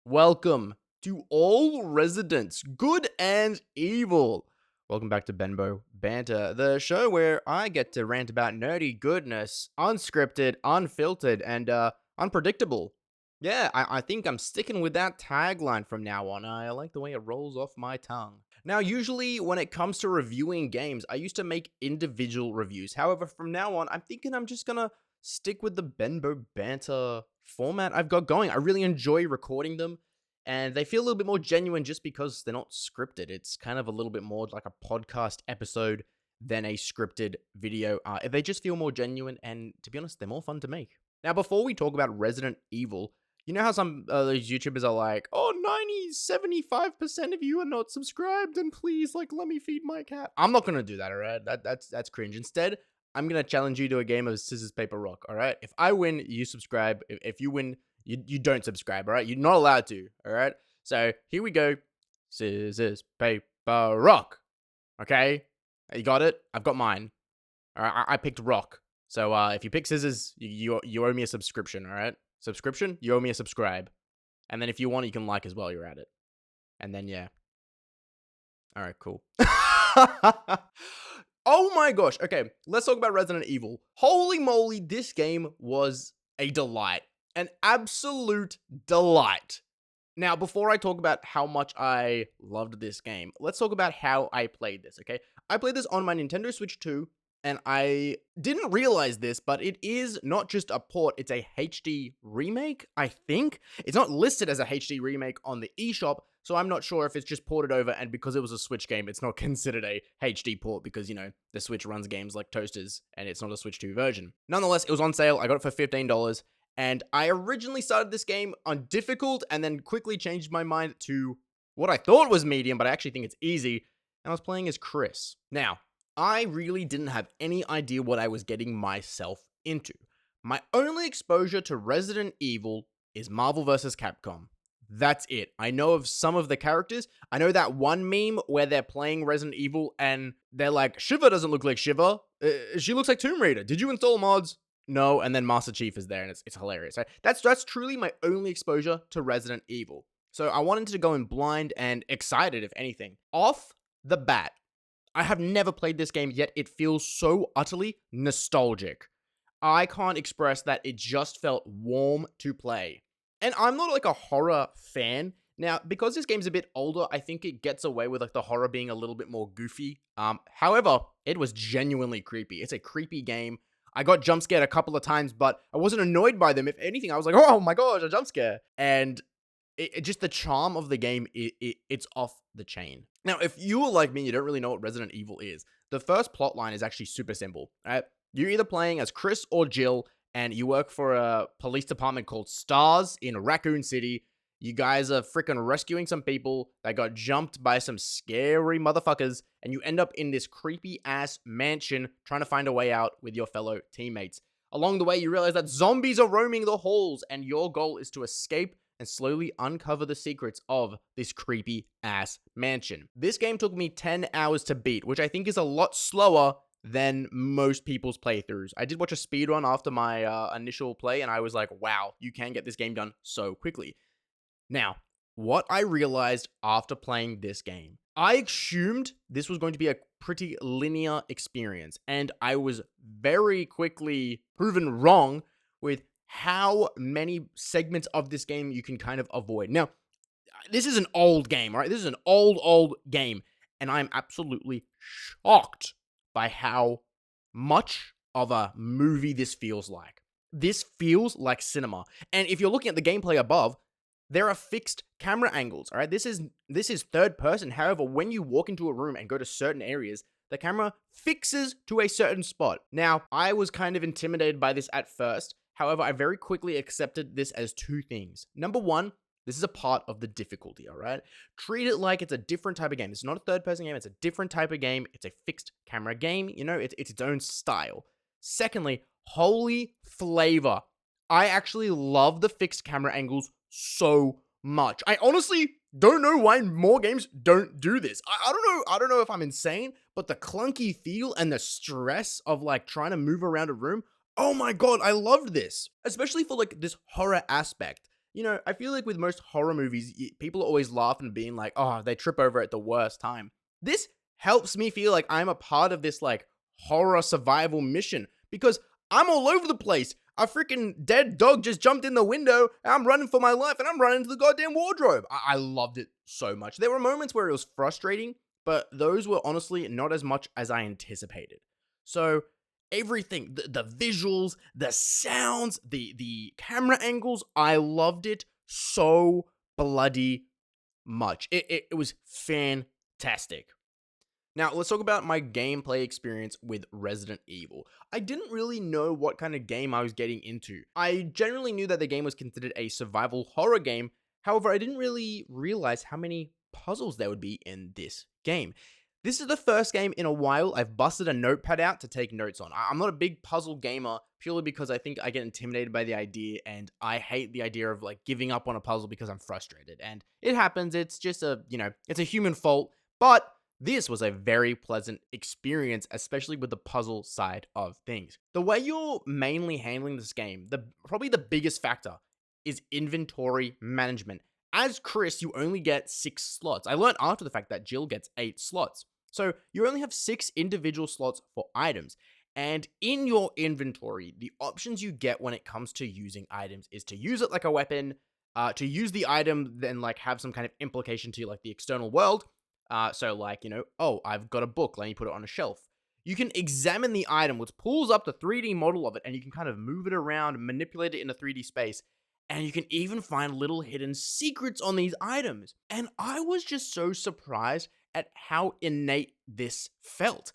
Welcome to all residents, good and evil. Welcome back to Benbo Banter, the show where I get to rant about nerdy goodness, unscripted, unfiltered, and unpredictable. Yeah, I think I'm sticking with that tagline from now on. I like the way it rolls off my tongue. Now, usually when it comes to reviewing games, I used to make individual reviews. However, from now on, I'm thinking I'm just gonna stick with the Benbo Banter format I've got going. I really enjoy recording them, and they feel a little bit more genuine just because they're not scripted. It's kind of a little bit more like a podcast episode than a scripted video. They just feel more genuine, and to be honest, they're more fun to make. Now, before we talk about Resident Evil, you know how some these YouTubers are like, oh, 75% of you are not subscribed, and please, like, let me feed my cat. I'm not going to do that, all right? That's cringe. Instead, I'm going to challenge you to a game of scissors, paper, rock, all right? If I win, you subscribe. If you win, you don't subscribe, all right? You're not allowed to, all right? So here we go. Scissors, paper, rock. Okay? You got it? I've got mine. All right, I picked rock. So if you pick scissors, you owe me a subscription, all right? Subscription, you owe me a subscribe. And then if you want, you can like as well, you're at it. And then, yeah. All right, cool. Oh my gosh. Okay, let's talk about Resident Evil. Holy moly, this game was a delight. An absolute delight. Now, before I talk about how much I loved this game, let's talk about how I played this, okay? I played this on my Nintendo Switch 2, and I didn't realize this, but it is not just a port, it's a HD remake, I think. It's not listed as a HD remake on the eShop, so I'm not sure if it's just ported over, and because it was a Switch game, it's not considered a HD port because, you know, the Switch runs games like toasters, and it's not a Switch 2 version. Nonetheless, it was on sale. I got it for $15, and I originally started this game on difficult and then quickly changed my mind to what I thought was medium, but I actually think it's easy, and I was playing as Chris. Now, I really didn't have any idea what I was getting myself into. My only exposure to Resident Evil is Marvel vs. Capcom. That's it. I know of some of the characters. I know that one meme where they're playing Resident Evil and they're like, Shiva doesn't look like Shiva. She looks like Tomb Raider. Did you install mods? No, and then Master Chief is there, and it's hilarious. Right? That's truly my only exposure to Resident Evil. So I wanted to go in blind and excited, if anything. Off the bat, I have never played this game, yet it feels so utterly nostalgic. I can't express that it just felt warm to play. And I'm not like a horror fan. Now, because this game's a bit older, I think it gets away with like the horror being a little bit more goofy. However, it was genuinely creepy. It's a creepy game. I got jump scared a couple of times, but I wasn't annoyed by them. If anything, I was like, oh my gosh, a jump scare. And it just the charm of the game, it's off the chain. Now, if you are like me, you don't really know what Resident Evil is. The first plot line is actually super simple, right? You're either playing as Chris or Jill, and you work for a police department called STARS in Raccoon City. You guys are freaking rescuing some people that got jumped by some scary motherfuckers, and you end up in this creepy-ass mansion trying to find a way out with your fellow teammates. Along the way, you realize that zombies are roaming the halls, and your goal is to escape and slowly uncover the secrets of this creepy-ass mansion. This game took me 10 hours to beat, which I think is a lot slower than most people's playthroughs. I did watch a speedrun after my initial play, and I was like, wow, you can get this game done so quickly. Now, what I realized after playing this game, I assumed this was going to be a pretty linear experience, and I was very quickly proven wrong with how many segments of this game you can kind of avoid. Now, this is an old game, right? This is an old game, and I'm absolutely shocked by how much of a movie this feels like. This feels like cinema. And if you're looking at the gameplay above, there are fixed camera angles, all right? This is third person. However, when you walk into a room and go to certain areas, the camera fixes to a certain spot. Now, I was kind of intimidated by this at first. However, I very quickly accepted this as two things. Number one, this is a part of the difficulty, all right? Treat it like it's a different type of game. It's not a third-person game. It's a different type of game. It's a fixed camera game. You know, it's its own style. Secondly, holy flavor. I actually love the fixed camera angles so much. I honestly don't know why more games don't do this. I don't know if I'm insane, but the clunky feel and the stress of like trying to move around a room, oh my god, I loved this. Especially for like this horror aspect. you know, I feel like with most horror movies, people always laugh and being like, oh, they trip over at the worst time. This helps me feel like I'm a part of this like horror survival mission because I'm all over the place. A freaking dead dog just jumped in the window, and I'm running for my life, and I'm running to the goddamn wardrobe. I loved it so much. There were moments where it was frustrating, but those were honestly not as much as I anticipated. So everything, the visuals, the sounds, the camera angles, I loved it so bloody much. It was fantastic. Now, let's talk about my gameplay experience with Resident Evil. I didn't really know what kind of game I was getting into. I generally knew that the game was considered a survival horror game. However, I didn't really realize how many puzzles there would be in this game. This is the first game in a while I've busted a notepad out to take notes on. I'm not a big puzzle gamer purely because I think I get intimidated by the idea and I hate the idea of like giving up on a puzzle because I'm frustrated. And it happens. It's just it's a human fault. But this was a very pleasant experience, especially with the puzzle side of things. The way you're mainly handling this game, probably the biggest factor is inventory management. As Chris, you only get 6 slots. I learned after the fact that Jill gets 8 slots. So you only have 6 individual slots for items. And in your inventory, the options you get when it comes to using items is to use it like a weapon, to use the item, then like have some kind of implication to like the external world. So like, oh, I've got a book, let me put it on a shelf. You can examine the item, which pulls up the 3D model of it, and you can kind of move it around, manipulate it in a 3D space, and you can even find little hidden secrets on these items. And I was just so surprised at how innate this felt.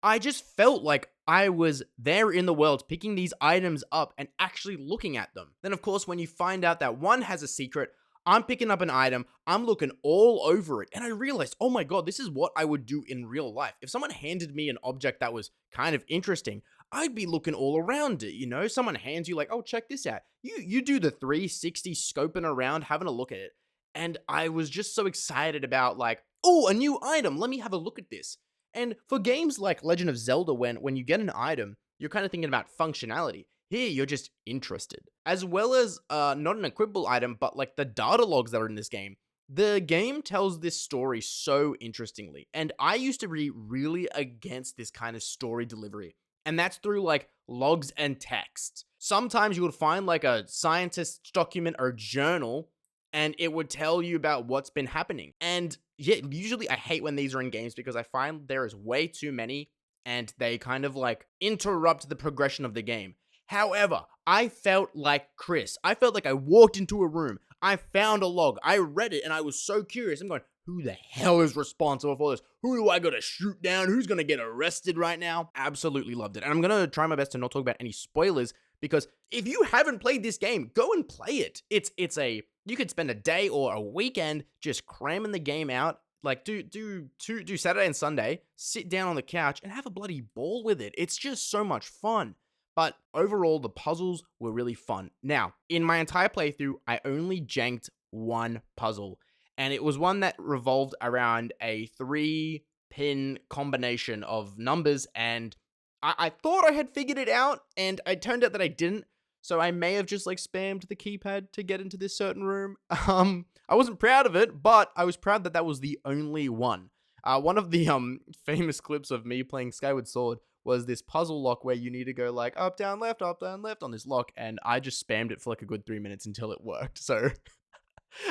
I just felt like I was there in the world picking these items up and actually looking at them. Then, of course, when you find out that one has a secret, I'm picking up an item, I'm looking all over it, and I realized, oh my god, this is what I would do in real life. If someone handed me an object that was kind of interesting, I'd be looking all around it, Someone hands you like, oh, check this out. You do the 360 scoping around, having a look at it, and I was just so excited about like, oh, a new item, let me have a look at this. And for games like Legend of Zelda, when you get an item, you're kind of thinking about functionality. Here, you're just interested. As well as not an equipable item, but like the data logs that are in this game. The game tells this story so interestingly. And I used to be really against this kind of story delivery. And that's through like logs and texts. Sometimes you would find like a scientist's document or journal, and it would tell you about what's been happening. And yeah, usually I hate when these are in games because I find there is way too many and they kind of like interrupt the progression of the game. However, I felt like Chris. I felt like I walked into a room, I found a log, I read it, and I was so curious. I'm going, who the hell is responsible for this? Who do I gotta shoot down? Who's gonna get arrested right now? Absolutely loved it. And I'm gonna try my best to not talk about any spoilers, because if you haven't played this game, go and play it. You could spend a day or a weekend just cramming the game out. Like do Saturday and Sunday, sit down on the couch and have a bloody ball with it. It's just so much fun. But overall, the puzzles were really fun. Now, in my entire playthrough, I only janked one puzzle. And it was one that revolved around a 3-pin combination of numbers. And I thought I had figured it out, and it turned out that I didn't. So I may have just like spammed the keypad to get into this certain room. I wasn't proud of it, but I was proud that that was the only one. One of the famous clips of me playing Skyward Sword was this puzzle lock where you need to go like up, down, left on this lock, and I just spammed it for like a good 3 minutes until it worked. So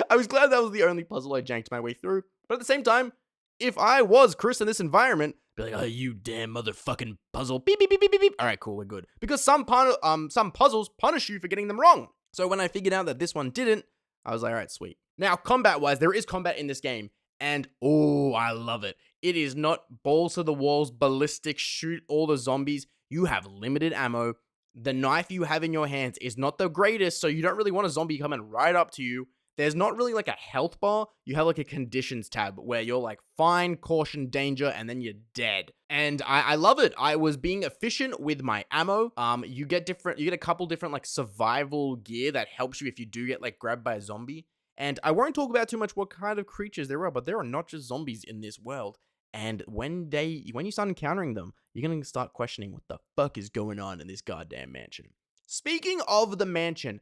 I was glad that was the only puzzle I janked my way through. But at the same time, if I was Chris in this environment, be like, oh, you damn motherfucking puzzle. Beep, beep, beep, beep, beep, beep. All right, cool, we're good. Because some puzzles punish you for getting them wrong. So when I figured out that this one didn't, I was like, all right, sweet. Now, combat-wise, there is combat in this game, and oh, I love it. It is not balls to the walls, ballistic, shoot all the zombies. You have limited ammo. The knife you have in your hands is not the greatest, so you don't really want a zombie coming right up to you. There's not really like a health bar. You have like a conditions tab where you're like fine, caution, danger, and then you're dead. And I love it. I was being efficient with my ammo. You get a couple different like survival gear that helps you if you do get like grabbed by a zombie. And I won't talk about too much what kind of creatures there are, but there are not just zombies in this world. And when you start encountering them, you're going to start questioning what the fuck is going on in this goddamn mansion. Speaking of the mansion,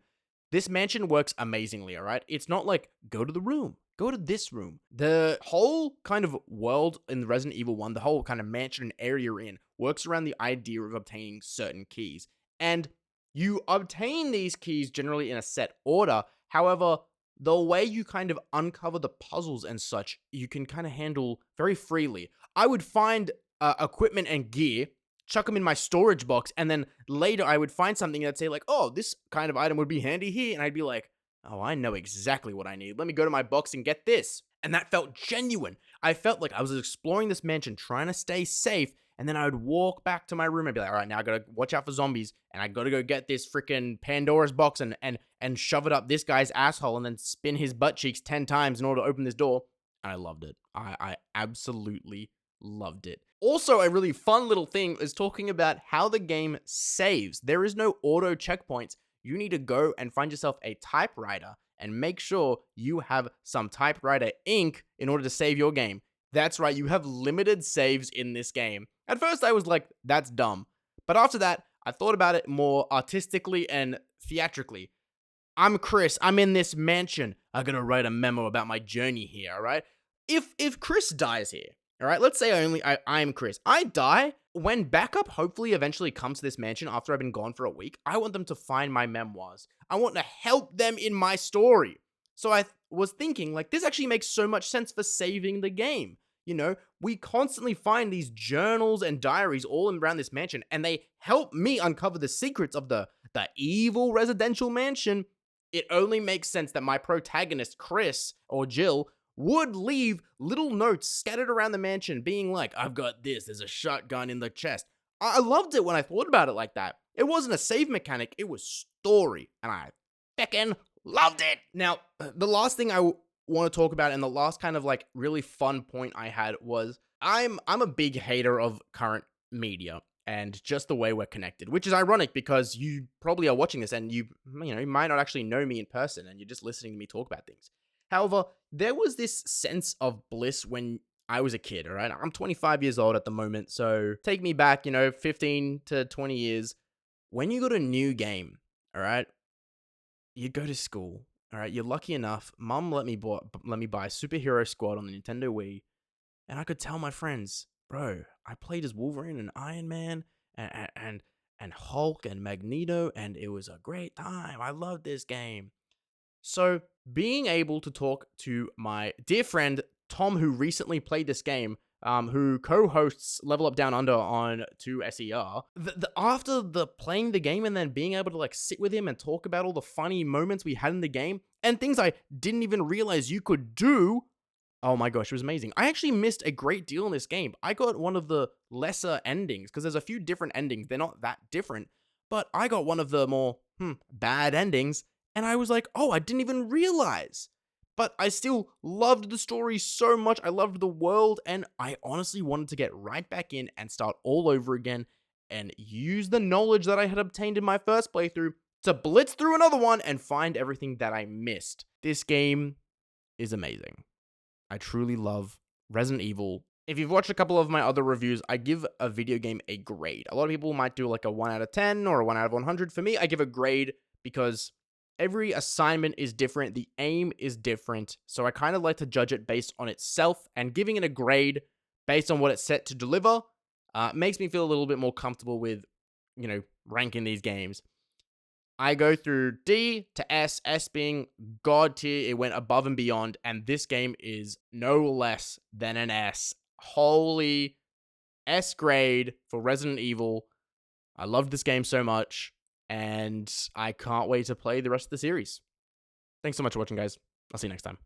This mansion works amazingly, all right? It's not like, go to the room, go to this room. The whole kind of world in the Resident Evil 1, the whole kind of mansion and area you're in, works around the idea of obtaining certain keys. And you obtain these keys generally in a set order. However, the way you kind of uncover the puzzles and such, you can kind of handle very freely. I would find equipment and gear, chuck them in my storage box, and then later I would find something that'd say like, oh, this kind of item would be handy here, and I'd be like, oh, I know exactly what I need. Let me go to my box and get this. And that felt genuine. I felt like I was exploring this mansion, trying to stay safe, and then I would walk back to my room and be like, all right, now I gotta watch out for zombies, and I gotta go get this freaking Pandora's box and shove it up this guy's asshole and then spin his butt cheeks 10 times in order to open this door. And I loved it. I absolutely loved it. Also, a really fun little thing is talking about how the game saves. There is no auto checkpoints. You need to go and find yourself a typewriter and make sure you have some typewriter ink in order to save your game. That's right, you have limited saves in this game. At first, I was like, that's dumb. But after that, I thought about it more artistically and theatrically. I'm Chris. I'm in this mansion. I gotta write a memo about my journey here, all right? If Chris dies here, all right, let's say I'm Chris. I die. When backup hopefully eventually comes to this mansion after I've been gone for a week, I want them to find my memoirs. I want to help them in my story. So I was thinking, like, this actually makes so much sense for saving the game. You know, we constantly find these journals and diaries all around this mansion, and they help me uncover the secrets of the evil residential mansion. It only makes sense that my protagonist, Chris, or Jill, would leave little notes scattered around the mansion being like, I've got this, there's a shotgun in the chest. I loved it when I thought about it like that. It wasn't a save mechanic, it was story, and I feckin' loved it. Now, the last thing I want to talk about, and the last kind of like really fun point I had was, I'm a big hater of current media and just the way we're connected, which is ironic because you probably are watching this and you might not actually know me in person and you're just listening to me talk about things. However, there was this sense of bliss when I was a kid, all right? I'm 25 years old at the moment, so take me back, 15 to 20 years. When you got a new game, all right, you go to school, all right, you're lucky enough, mum let me buy Superhero Squad on the Nintendo Wii, and I could tell my friends, bro, I played as Wolverine and Iron Man and Hulk and Magneto, and it was a great time. I love this game. So being able to talk to my dear friend Tom, who recently played this game, who co-hosts Level Up Down Under on 2SER, after the playing the game and then being able to like sit with him and talk about all the funny moments we had in the game and things I didn't even realize you could do. Oh my gosh, it was amazing. I actually missed a great deal in this game. I got one of the lesser endings because there's a few different endings. They're not that different, but I got one of the more bad endings. And I was like, oh, I didn't even realize. But I still loved the story so much. I loved the world. And I honestly wanted to get right back in and start all over again and use the knowledge that I had obtained in my first playthrough to blitz through another one and find everything that I missed. This game is amazing. I truly love Resident Evil. If you've watched a couple of my other reviews, I give a video game a grade. A lot of people might do like a 1 out of 10 or a 1 out of 100. For me, I give a grade because every assignment is different. The aim is different. So I kind of like to judge it based on itself, and giving it a grade based on what it's set to deliver makes me feel a little bit more comfortable with, ranking these games. I go through D to S, S being God tier. It went above and beyond, and this game is no less than an S. Holy S grade for Resident Evil. I loved this game so much, and I can't wait to play the rest of the series. Thanks so much for watching, guys. I'll see you next time.